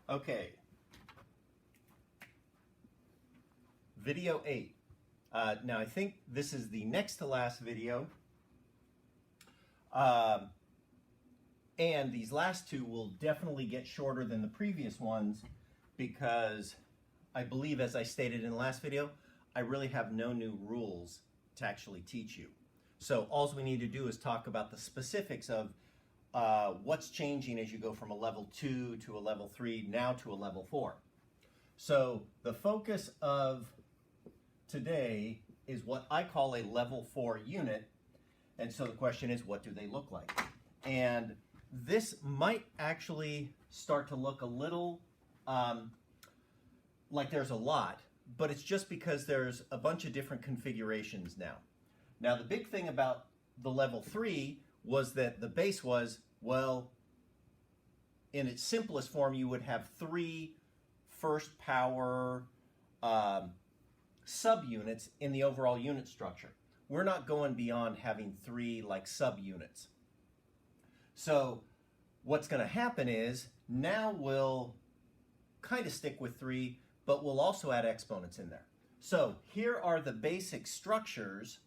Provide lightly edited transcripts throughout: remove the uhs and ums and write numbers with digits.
Okay. Video 8. Now I think this is the next to last video. And these last two will definitely get shorter than the previous ones because I believe, as I stated in the last video, I really have no new rules to actually teach you. So all we need to do is talk about the specifics of what's changing as you go from a level 2 to a level 3, now to a level 4. So the focus of today is what I call a level 4 unit. And so the question is, what do they look like? And this might actually start to look a little like there's a lot, but it's just because there's a bunch of different configurations now. Now, the big thing about the level 3 was that the base was, well, in its simplest form, you would have 3 first power subunits in the overall unit structure. We're not going beyond having 3 like subunits. So what's going to happen is now we'll kind of stick with 3, but we'll also add exponents in there. So here are the basic structures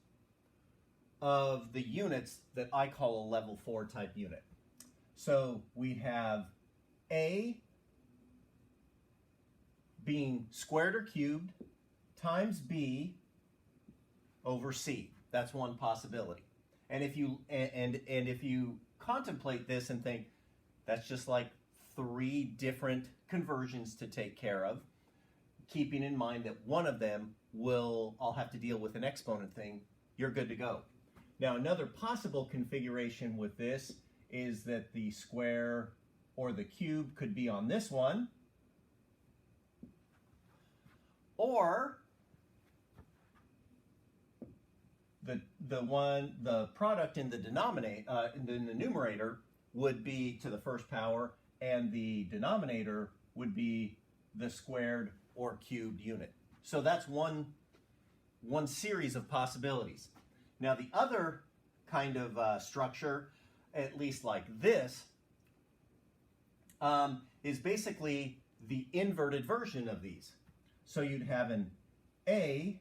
of the units that I call a level 4 type unit. So we have A being squared or cubed times B over C. That's one possibility. And if you if you contemplate this and think that's just like 3 different conversions to take care of, keeping in mind that one of them I'll have to deal with an exponent thing, you're good to go. Now, another possible configuration with this is that the square or the cube could be on this one, or the product in the denominator in the numerator would be to the first power, and the denominator would be the squared or cubed unit. So that's one series of possibilities. Now, the other kind of structure, at least like this, is basically the inverted version of these. So you'd have an A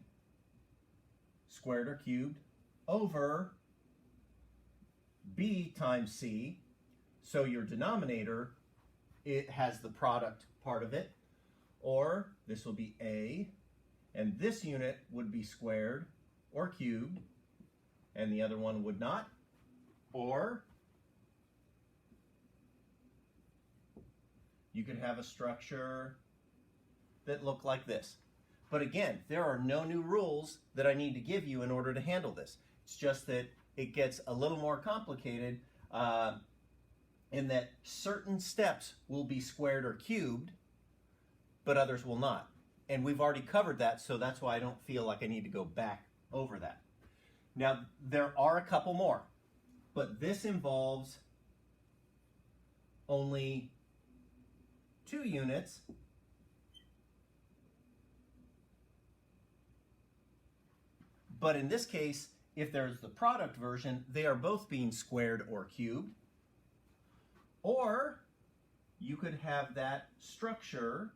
squared or cubed over B times C. So your denominator, it has the product part of it. Or this will be A, and this unit would be squared or cubed, and the other one would not. Or you could have a structure that looked like this. But again, there are no new rules that I need to give you in order to handle this. It's just that it gets a little more complicated in that certain steps will be squared or cubed, but others will not. And we've already covered that, so that's why I don't feel like I need to go back over that. Now, there are a couple more, but this involves only 2 units. But in this case, if there's the product version, they are both being squared or cubed. Or you could have that structure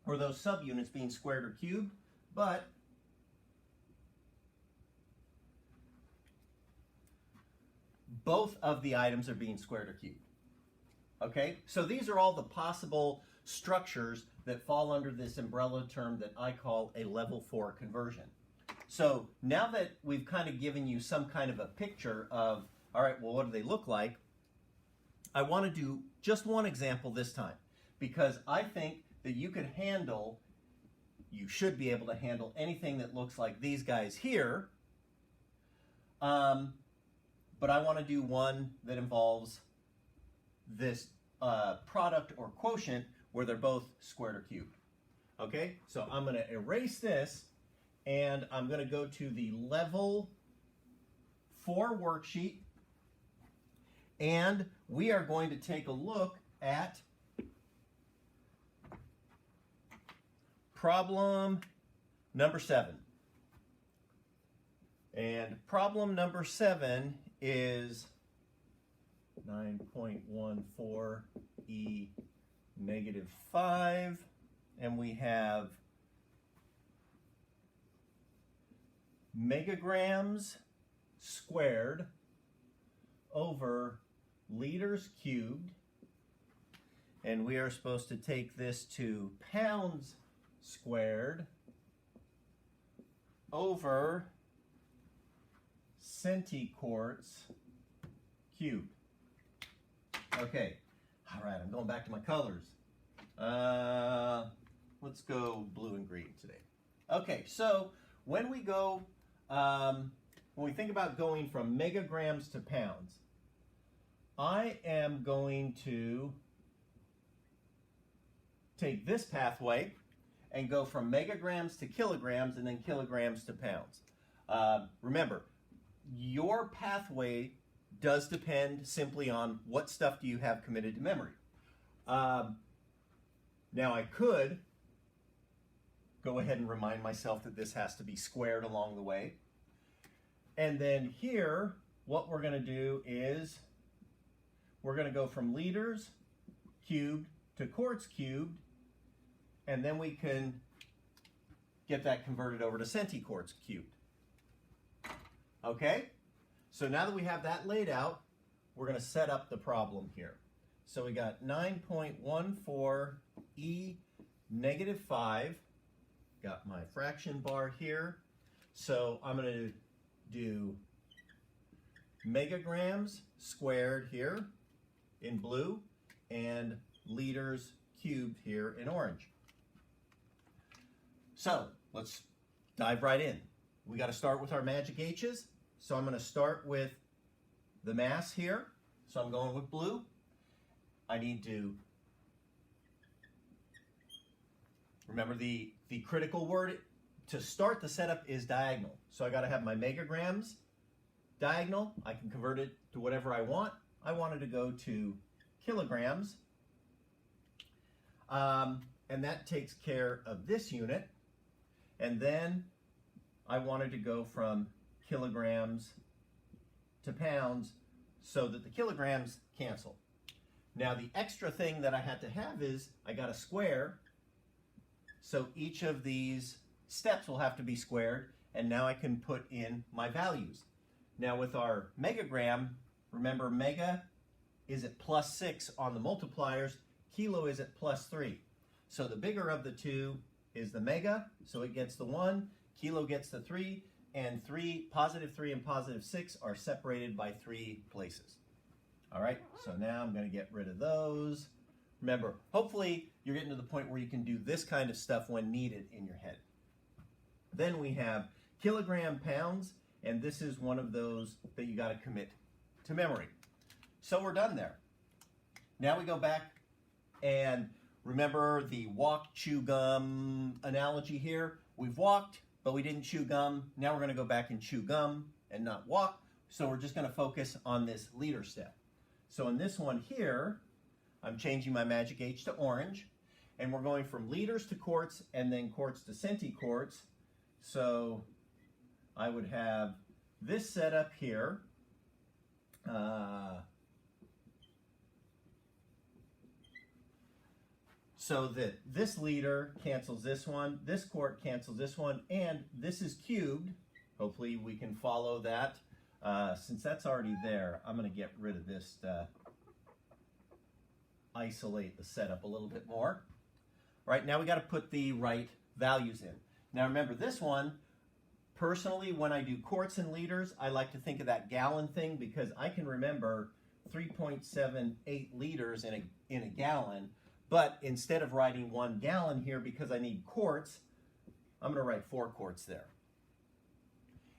or those subunits being squared or cubed, but both of the items are being squared or cubed. Okay, so these are all the possible structures that fall under this umbrella term that I call a level 4 conversion. So now that we've kind of given you some kind of a picture of, all right, well, what do they look like? I want to do just one example this time, because I think that you should be able to handle anything that looks like these guys here. But I want to do one that involves this product or quotient where they're both squared or cubed. Okay, so I'm going to erase this, and I'm going to go to the level 4 worksheet, and we are going to take a look at problem number 7. And problem number 7 is 9.14E -5, and we have megagrams squared over liters cubed, and we are supposed to take this to pounds squared over centiquarts cubed. Okay, all right, I'm going back to my colors. Let's go blue and green today. Okay, so when we go, when we think about going from megagrams to pounds, I am going to take this pathway and go from megagrams to kilograms and then kilograms to pounds. Remember, your pathway does depend simply on what stuff do you have committed to memory. Now I could go ahead and remind myself that this has to be squared along the way. And then here, what we're going to do is we're going to go from liters cubed to quarts cubed, and then we can get that converted over to centiquarts cubed. Okay? So now that we have that laid out, we're going to set up the problem here. So we got 9.14 e -5. Got my fraction bar here. So I'm going to do megagrams squared here in blue and liters cubed here in orange. So let's dive right in. We got to start with our magic H's. So I'm going to start with the mass here. So I'm going with blue. I need to remember the critical word to start the setup is diagonal. So I got to have my megagrams diagonal. I can convert it to whatever I want. I wanted to go to kilograms. And that takes care of this unit. And then I wanted to go from kilograms to pounds so that the kilograms cancel. Now the extra thing that I had to have is I got a square, so each of these steps will have to be squared, and now I can put in my values. Now with our megagram, remember mega is at +6 on the multipliers, kilo is at +3. So the bigger of the two is the mega, so it gets the 1, kilo gets the 3, and +3 and +6 are separated by 3 places. All right, so now I'm going to get rid of those. Remember, hopefully you're getting to the point where you can do this kind of stuff when needed in your head. Then we have kilogram pounds, and this is one of those that you got to commit to memory. So we're done there. Now we go back and remember the walk, chew gum analogy here. We've walked, but we didn't chew gum. Now we're going to go back and chew gum and not walk. So we're just going to focus on this liter step. So in this one here, I'm changing my magic H to orange, and we're going from liters to quarts and then quarts to centiquarts. So I would have this set up here. So that this liter cancels this one, this quart cancels this one, and this is cubed. Hopefully we can follow that. Since that's already there, I'm going to get rid of this to isolate the setup a little bit more. Right, now we got to put the right values in. Now remember this one, personally when I do quarts and liters, I like to think of that gallon thing because I can remember 3.78 liters in a gallon. But instead of writing 1 gallon here because I need quarts, I'm going to write 4 quarts there.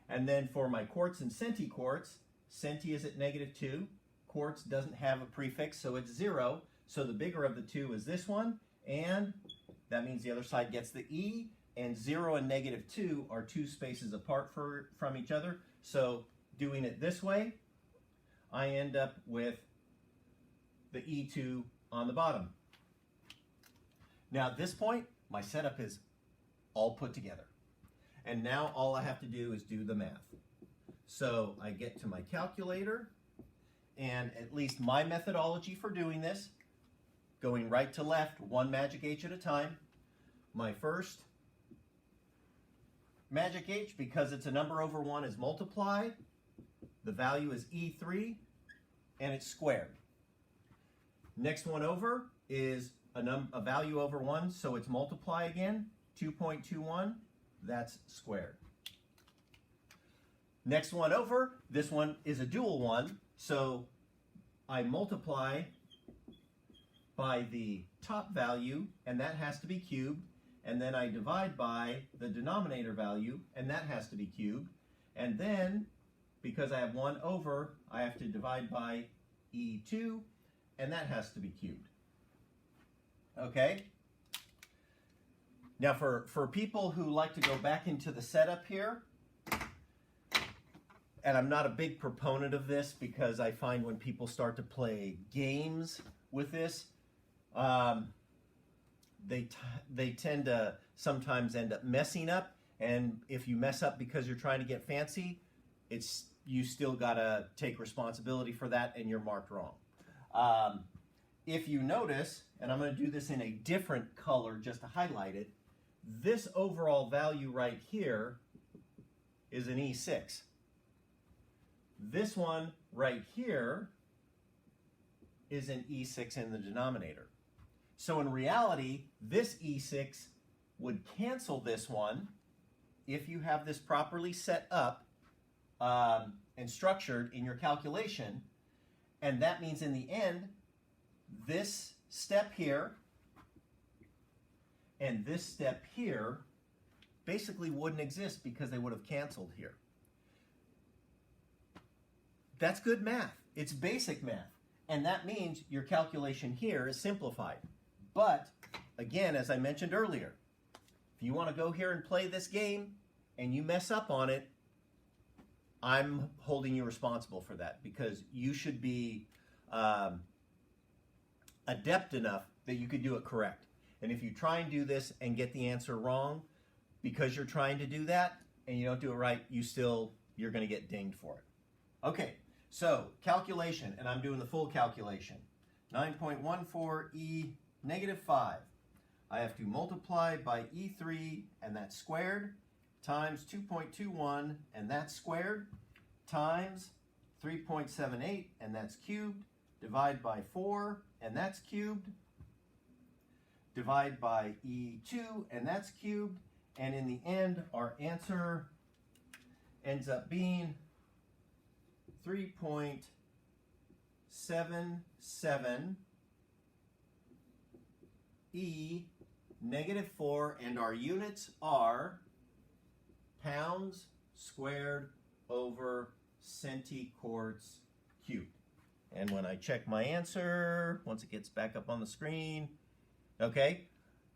And then for my quarts and centiquarts, centi is at -2. Quarts doesn't have a prefix, so it's 0. So the bigger of the two is this one, and that means the other side gets the E, and 0 and -2 are 2 spaces apart from each other. So doing it this way, I end up with the E2 on the bottom. Now at this point, my setup is all put together. And now all I have to do is do the math. So I get to my calculator, and at least my methodology for doing this, going right to left, one magic H at a time. My first magic H, because it's a number over 1, is multiply. The value is E3, and it's squared. Next one over is a value over 1, so it's multiply again, 2.21, that's squared. Next one over, this one is a dual one, so I multiply by the top value, and that has to be cubed, and then I divide by the denominator value, and that has to be cubed, and then, because I have 1 over, I have to divide by E2, and that has to be cubed. Okay? Now for people who like to go back into the setup here, and I'm not a big proponent of this because I find when people start to play games with this, they tend to sometimes end up messing up, and if you mess up because you're trying to get fancy, you still gotta take responsibility for that, and you're marked wrong. If you notice, and I'm going to do this in a different color just to highlight it, this overall value right here is an E6. This one right here is an E6 in the denominator. So in reality, this E6 would cancel this one if you have this properly set up and structured in your calculation, and that means in the end, this step here and this step here basically wouldn't exist because they would have canceled here. That's good math. It's basic math. And that means your calculation here is simplified. But, again, as I mentioned earlier, if you want to go here and play this game and you mess up on it, I'm holding you responsible for that, because you should be adept enough that you could do it correct. And if you try and do this and get the answer wrong because you're trying to do that and you don't do it right, you're going to get dinged for it. Okay, so calculation, and I'm doing the full calculation. 9.14 e negative 5. I have to multiply by E3, and that's squared, times 2.21, and that's squared, times 3.78, and that's cubed, divide by 4, and that's cubed, divide by E2, and that's cubed, and in the end, our answer ends up being 3.77 E negative 4, and our units are pounds squared over centiquarts cubed. And when I check my answer, once it gets back up on the screen, okay,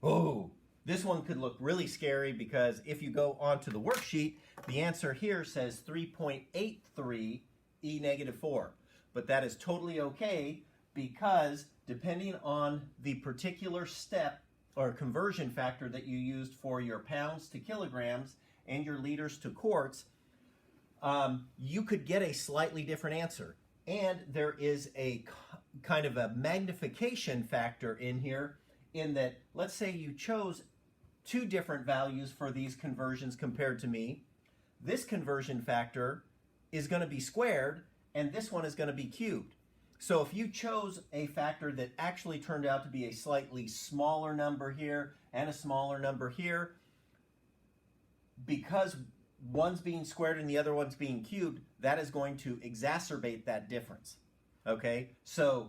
oh, this one could look really scary, because if you go onto the worksheet, the answer here says 3.83 e negative 4. But that is totally okay, because depending on the particular step or conversion factor that you used for your pounds to kilograms and your liters to quarts, you could get a slightly different answer. And there is a kind of a magnification factor in here, in that, let's say you chose 2 different values for these conversions compared to me. This conversion factor is going to be squared, and this one is going to be cubed. So if you chose a factor that actually turned out to be a slightly smaller number here and a smaller number here, because one's being squared and the other one's being cubed, that is going to exacerbate that difference. Okay? So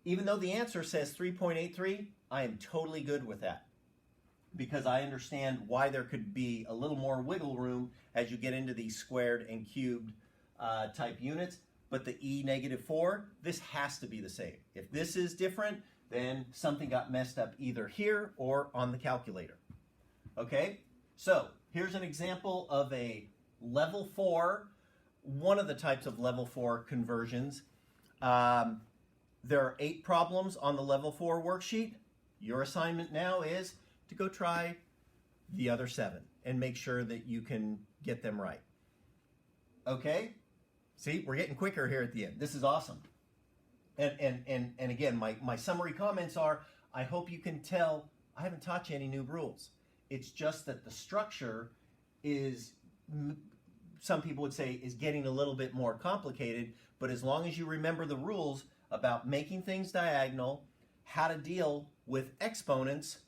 even though the answer says 3.83, I am totally good with that, because I understand why there could be a little more wiggle room as you get into these squared and cubed type units. But the e negative 4, this has to be the same. If this is different, then something got messed up either here or on the calculator. Okay? So here's an example of a level 4, one of the types of level 4 conversions. There are 8 problems on the level 4 worksheet. Your assignment now is to go try the other 7 and make sure that you can get them right. Okay? See, we're getting quicker here at the end. This is awesome. And again, my summary comments are, I hope you can tell I haven't taught you any new rules. It's just that the structure is, some people would say, is getting a little bit more complicated, but as long as you remember the rules about making things diagonal, how to deal with exponents,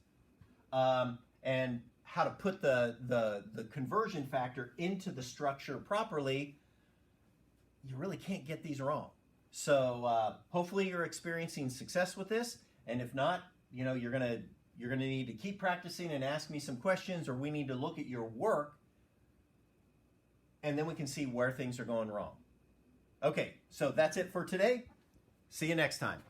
and how to put the conversion factor into the structure properly, you really can't get these wrong. So hopefully you're experiencing success with this, and if not, you know, you're gonna need to keep practicing and ask me some questions, or we need to look at your work, and then we can see where things are going wrong. Okay, so that's it for today. See you next time.